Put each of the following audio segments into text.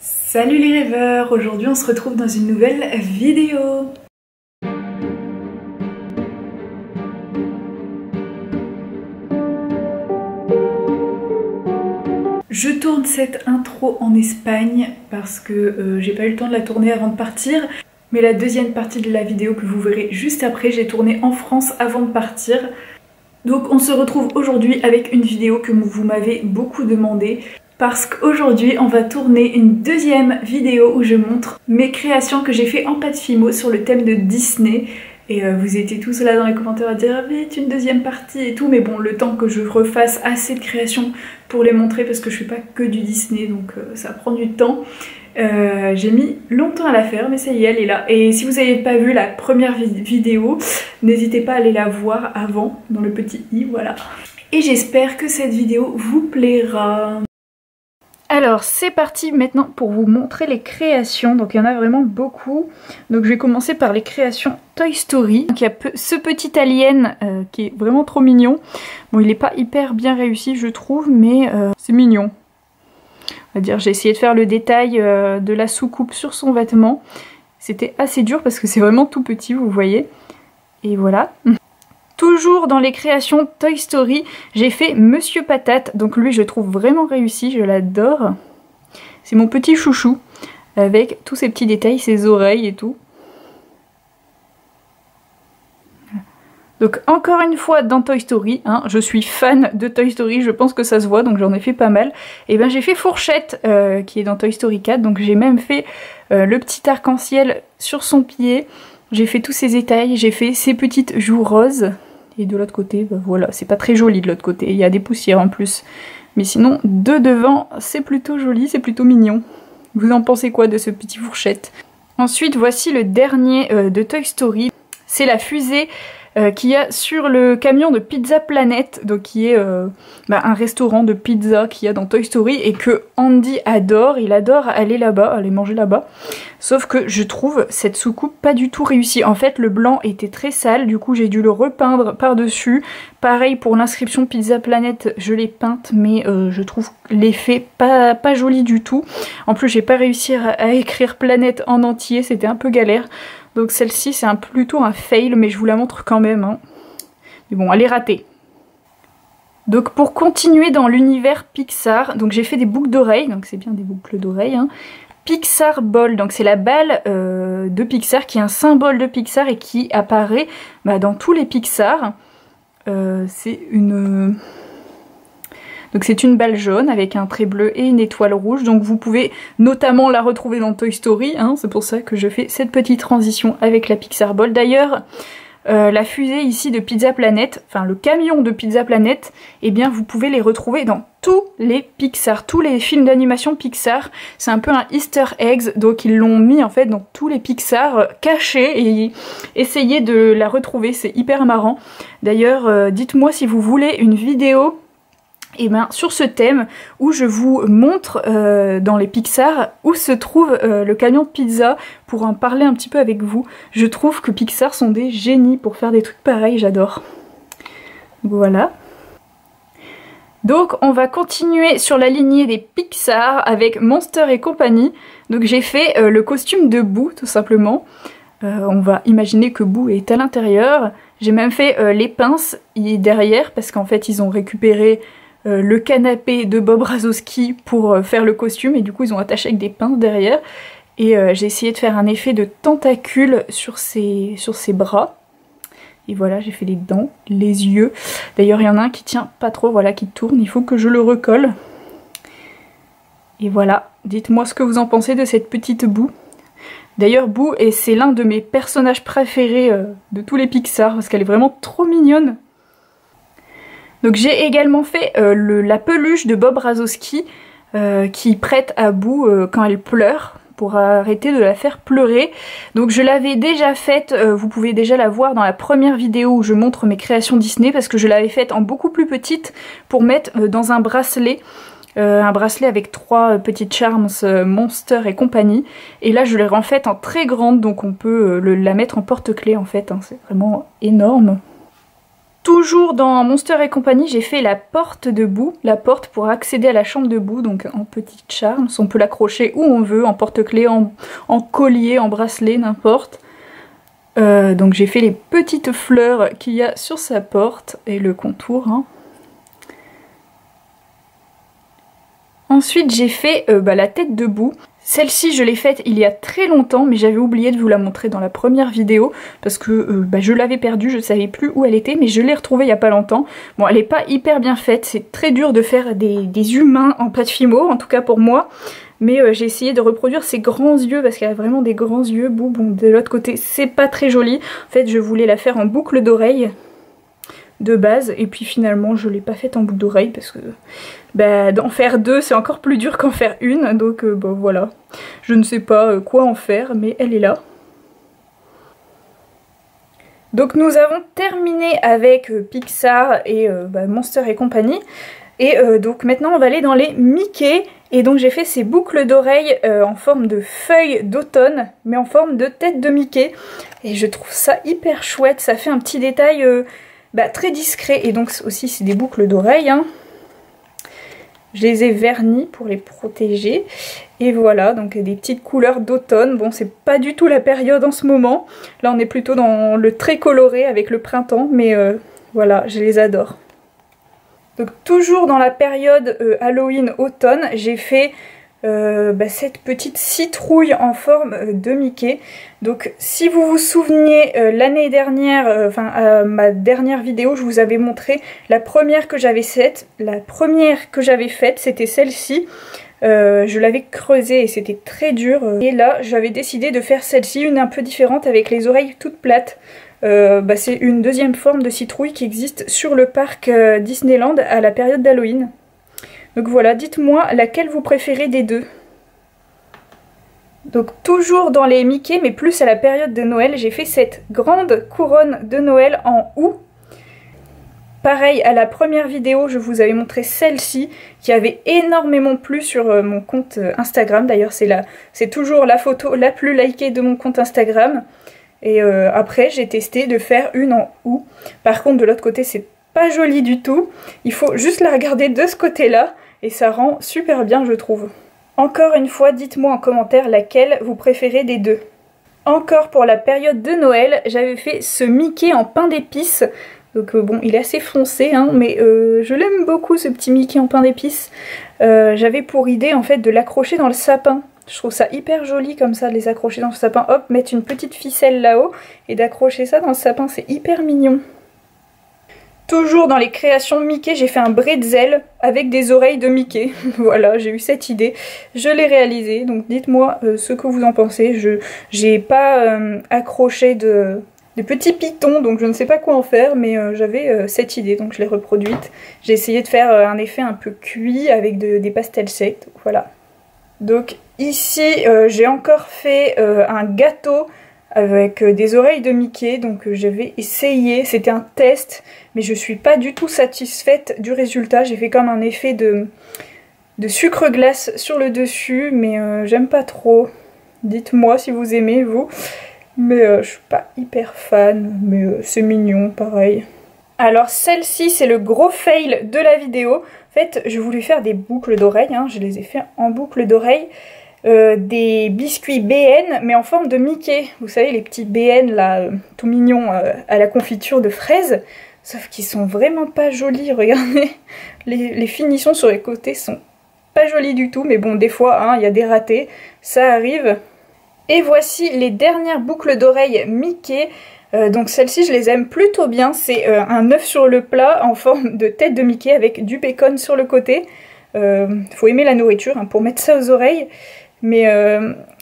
Salut les rêveurs, aujourd'hui on se retrouve dans une nouvelle vidéo. Je tourne cette intro en Espagne parce que j'ai pas eu le temps de la tourner avant de partir. Mais la deuxième partie de la vidéo que vous verrez juste après, j'ai tourné en France avant de partir. Donc on se retrouve aujourd'hui avec une vidéo que vous m'avez beaucoup demandé. Parce qu'aujourd'hui on va tourner une deuxième vidéo où je montre mes créations que j'ai fait en pâte Fimo sur le thème de Disney. Et vous étiez tous là dans les commentaires à dire vite une deuxième partie et tout, mais bon, le temps que je refasse assez de créations pour les montrer parce que je fais pas que du Disney, donc ça prend du temps. J'ai mis longtemps à la faire, mais ça y est, elle est là. Et si vous n'avez pas vu la première vidéo, n'hésitez pas à aller la voir avant, dans le petit i, voilà. Et j'espère que cette vidéo vous plaira. Alors c'est parti maintenant pour vous montrer les créations, donc il y en a vraiment beaucoup. Donc je vais commencer par les créations Toy Story. Donc il y a ce petit alien qui est vraiment trop mignon. Bon, il n'est pas hyper bien réussi je trouve, mais c'est mignon. On va dire, j'ai essayé de faire le détail de la soucoupe sur son vêtement. C'était assez dur parce que c'est vraiment tout petit, vous voyez. Et voilà. Toujours dans les créations Toy Story, j'ai fait Monsieur Patate. Donc lui, je le trouve vraiment réussi, je l'adore. C'est mon petit chouchou, avec tous ces petits détails, ses oreilles et tout. Donc encore une fois dans Toy Story, hein, je suis fan de Toy Story, je pense que ça se voit, donc j'en ai fait pas mal. Et ben j'ai fait Fourchette, qui est dans Toy Story 4, donc j'ai même fait le petit arc-en-ciel sur son pied. J'ai fait tous ses détails, j'ai fait ses petites joues roses. Et de l'autre côté, bah voilà, c'est pas très joli de l'autre côté, il y a des poussières en plus. Mais sinon, de devant, c'est plutôt joli, c'est plutôt mignon. Vous en pensez quoi de ce petit Fourchette? Ensuite, voici le dernier de Toy Story. C'est la fusée qu'il y a sur le camion de Pizza Planet, donc qui est un restaurant de pizza qu'il y a dans Toy Story et que Andy adore. Il adore aller là-bas, aller manger là-bas. Sauf que je trouve cette soucoupe pas du tout réussie. En fait, le blanc était très sale, du coup j'ai dû le repeindre par-dessus. Pareil pour l'inscription Pizza Planet, je l'ai peinte, mais je trouve l'effet pas joli du tout. En plus, j'ai pas réussi à écrire Planète en entier, c'était un peu galère. Donc celle-ci c'est plutôt un fail, mais je vous la montre quand même. Hein. Mais bon, elle est ratée. Donc pour continuer dans l'univers Pixar, donc j'ai fait des boucles d'oreilles, donc c'est bien des boucles d'oreilles. Hein. Pixar Ball, donc c'est la balle de Pixar qui est un symbole de Pixar et qui apparaît dans tous les Pixar. C'est une... Donc c'est une balle jaune avec un trait bleu et une étoile rouge, donc vous pouvez notamment la retrouver dans Toy Story, hein, c'est pour ça que je fais cette petite transition avec la Pixar Ball. D'ailleurs, la fusée ici de Pizza Planet, enfin le camion de Pizza Planet, eh bien vous pouvez les retrouver dans tous les Pixar, tous les films d'animation Pixar. C'est un peu un Easter eggs, donc ils l'ont mis en fait dans tous les Pixar cachés et essayez de la retrouver, c'est hyper marrant. D'ailleurs, dites-moi si vous voulez une vidéo sur ce thème où je vous montre dans les Pixar où se trouve le camion de pizza pour en parler un petit peu avec vous. Je trouve que Pixar sont des génies pour faire des trucs pareils, j'adore. Voilà. Donc on va continuer sur la lignée des Pixar avec Monster et compagnie. Donc j'ai fait le costume de Boo tout simplement. On va imaginer que Boo est à l'intérieur. J'ai même fait les pinces derrière parce qu'en fait ils ont récupéré le canapé de Bob Razowski pour faire le costume et du coup ils ont attaché avec des pinces derrière et j'ai essayé de faire un effet de tentacule sur ses bras et voilà, j'ai fait les dents, les yeux. D'ailleurs il y en a un qui tient pas trop, voilà, qui tourne, il faut que je le recolle. Et voilà, dites-moi ce que vous en pensez de cette petite Boo. D'ailleurs Boo, c'est l'un de mes personnages préférés de tous les Pixar parce qu'elle est vraiment trop mignonne. Donc j'ai également fait la peluche de Bob Razowski qui prête à Boo quand elle pleure pour arrêter de la faire pleurer. Donc je l'avais déjà faite, vous pouvez déjà la voir dans la première vidéo où je montre mes créations Disney parce que je l'avais faite en beaucoup plus petite pour mettre dans un bracelet avec 3 petites charms Monster et compagnie. Et là je l'ai refaite en très grande, donc on peut la mettre en porte-clés en fait, hein. C'est vraiment énorme. Toujours dans Monster et compagnie, j'ai fait la porte de boue, la porte pour accéder à la chambre de boue, donc en petite charme. On peut l'accrocher où on veut, en porte-clés, en collier, en bracelet, n'importe. Donc j'ai fait les petites fleurs qu'il y a sur sa porte et le contour. Hein. Ensuite j'ai fait la tête de boue. Celle-ci je l'ai faite il y a très longtemps, mais j'avais oublié de vous la montrer dans la première vidéo parce que je l'avais perdue, je savais plus où elle était, mais je l'ai retrouvée il y a pas longtemps. Bon, elle est pas hyper bien faite, c'est très dur de faire des humains en pâte Fimo, en tout cas pour moi. Mais j'ai essayé de reproduire ses grands yeux parce qu'elle a vraiment des grands yeux. Bon, de l'autre côté c'est pas très joli. En fait je voulais la faire en boucle d'oreille de base et puis finalement je l'ai pas faite en boucle d'oreille parce que d'en faire deux c'est encore plus dur qu'en faire une, donc voilà, je ne sais pas quoi en faire, mais elle est là. Donc nous avons terminé avec Pixar et Monster et compagnie, et donc maintenant on va aller dans les Mickey, et donc j'ai fait ces boucles d'oreilles en forme de feuilles d'automne, mais en forme de tête de Mickey, et je trouve ça hyper chouette, ça fait un petit détail très discret, et donc aussi c'est des boucles d'oreilles, hein. Je les ai vernis pour les protéger. Et voilà, donc des petites couleurs d'automne. Bon, c'est pas du tout la période en ce moment. Là, on est plutôt dans le très coloré avec le printemps. Mais voilà, je les adore. Donc toujours dans la période Halloween-automne, j'ai fait cette petite citrouille en forme de Mickey. Donc si vous vous souvenez, l'année dernière, ma dernière vidéo, je vous avais montré la première que j'avais faite. La première que j'avais faite, c'était celle-ci. Je l'avais creusée et c'était très dur. Et là, j'avais décidé de faire celle-ci, une un peu différente avec les oreilles toutes plates. C'est une deuxième forme de citrouille qui existe sur le parc Disneyland à la période d'Halloween. Donc voilà, dites-moi laquelle vous préférez des deux. Donc toujours dans les Mickey, mais plus à la période de Noël, j'ai fait cette grande couronne de Noël en houx. Pareil, à la première vidéo, je vous avais montré celle-ci, qui avait énormément plu sur mon compte Instagram. D'ailleurs, c'est toujours la photo la plus likée de mon compte Instagram. Et après, j'ai testé de faire une en houx. Par contre, de l'autre côté, c'est pas joli du tout. Il faut juste la regarder de ce côté-là. Et ça rend super bien, je trouve. Encore une fois, dites-moi en commentaire laquelle vous préférez des deux. Encore pour la période de Noël, j'avais fait ce Mickey en pain d'épices. Donc bon, il est assez foncé, hein, mais je l'aime beaucoup ce petit Mickey en pain d'épices. J'avais pour idée en fait de l'accrocher dans le sapin. Je trouve ça hyper joli comme ça, de les accrocher dans le sapin. Hop, mettre une petite ficelle là-haut et d'accrocher ça dans le sapin, c'est hyper mignon. Toujours dans les créations Mickey, j'ai fait un bretzel avec des oreilles de Mickey. Voilà, j'ai eu cette idée, je l'ai réalisée. Donc dites-moi ce que vous en pensez. J'ai pas accroché de petits pitons, donc je ne sais pas quoi en faire, mais j'avais cette idée, donc je l'ai reproduite. J'ai essayé de faire un effet un peu cuit avec des pastels secs, voilà. Donc ici, j'ai encore fait un gâteau avec des oreilles de Mickey, donc j'avais essayé, c'était un test, mais je suis pas du tout satisfaite du résultat. J'ai fait comme un effet de sucre glace sur le dessus, mais j'aime pas trop. Dites-moi si vous aimez, vous. Mais je suis pas hyper fan, mais c'est mignon, pareil. Alors celle-ci, c'est le gros fail de la vidéo. En fait, je voulais faire des boucles d'oreilles, hein, je les ai fait en boucles d'oreilles. Des biscuits BN mais en forme de Mickey, vous savez les petits BN là tout mignons à la confiture de fraises, sauf qu'ils sont vraiment pas jolis, regardez, les finitions sur les côtés sont pas jolies du tout, mais bon des fois hein, y a des ratés, ça arrive. Et voici les dernières boucles d'oreilles Mickey. Donc celles-ci je les aime plutôt bien, c'est un œuf sur le plat en forme de tête de Mickey avec du bacon sur le côté. Faut aimer la nourriture hein, pour mettre ça aux oreilles. Mais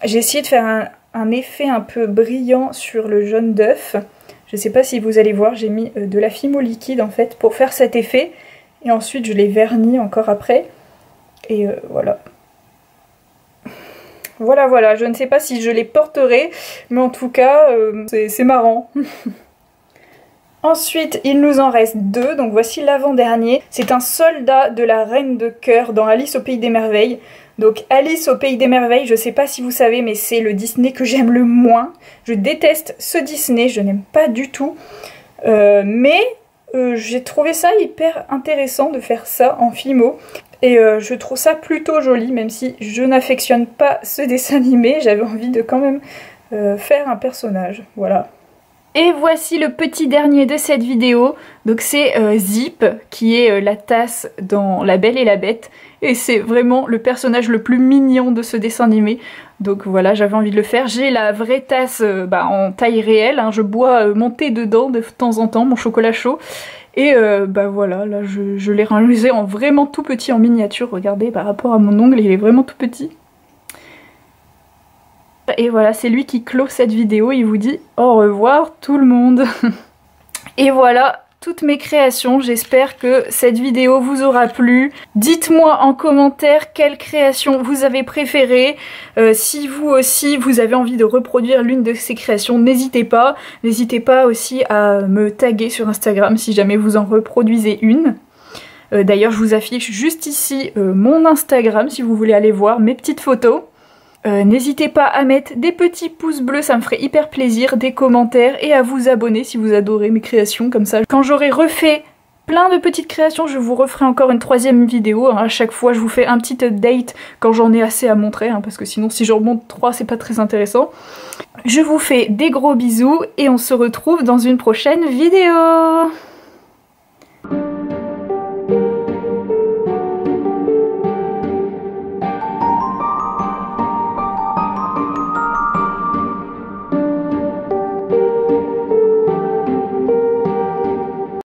j'ai essayé de faire un effet un peu brillant sur le jaune d'œuf. Je sais pas si vous allez voir, j'ai mis de la Fimo liquide en fait pour faire cet effet. Et ensuite je l'ai verni encore après. Et voilà. Voilà, je ne sais pas si je les porterai, mais en tout cas c'est marrant. Ensuite, il nous en reste deux, donc voici l'avant-dernier. C'est un soldat de la Reine de Cœur dans Alice au Pays des Merveilles. Donc Alice au Pays des Merveilles, je sais pas si vous savez, mais c'est le Disney que j'aime le moins. Je déteste ce Disney, je n'aime pas du tout. Mais J'ai trouvé ça hyper intéressant de faire ça en Fimo. Et je trouve ça plutôt joli, même si je n'affectionne pas ce dessin animé, j'avais envie de quand même faire un personnage, voilà. Et voici le petit dernier de cette vidéo, donc c'est Zip, qui est la tasse dans La Belle et la Bête, et c'est vraiment le personnage le plus mignon de ce dessin animé, donc voilà, j'avais envie de le faire. J'ai la vraie tasse en taille réelle, hein, je bois mon thé dedans de temps en temps, mon chocolat chaud, et voilà, là je l'ai réalisé en vraiment tout petit, en miniature, regardez, par rapport à mon ongle, il est vraiment tout petit. Et voilà, c'est lui qui clôt cette vidéo, il vous dit au revoir tout le monde. Et voilà toutes mes créations, j'espère que cette vidéo vous aura plu. Dites-moi en commentaire quelle création vous avez préférée. Si vous aussi vous avez envie de reproduire l'une de ces créations, n'hésitez pas. N'hésitez pas aussi à me taguer sur Instagram si jamais vous en reproduisez une. D'ailleurs je vous affiche juste ici mon Instagram si vous voulez aller voir mes petites photos. N'hésitez pas à mettre des petits pouces bleus, ça me ferait hyper plaisir, des commentaires et à vous abonner si vous adorez mes créations comme ça. Quand j'aurai refait plein de petites créations, je vous referai encore une troisième vidéo. Hein. À chaque fois, je vous fais un petit update quand j'en ai assez à montrer, hein, parce que sinon si j'en montre 3, c'est pas très intéressant. Je vous fais des gros bisous et on se retrouve dans une prochaine vidéo.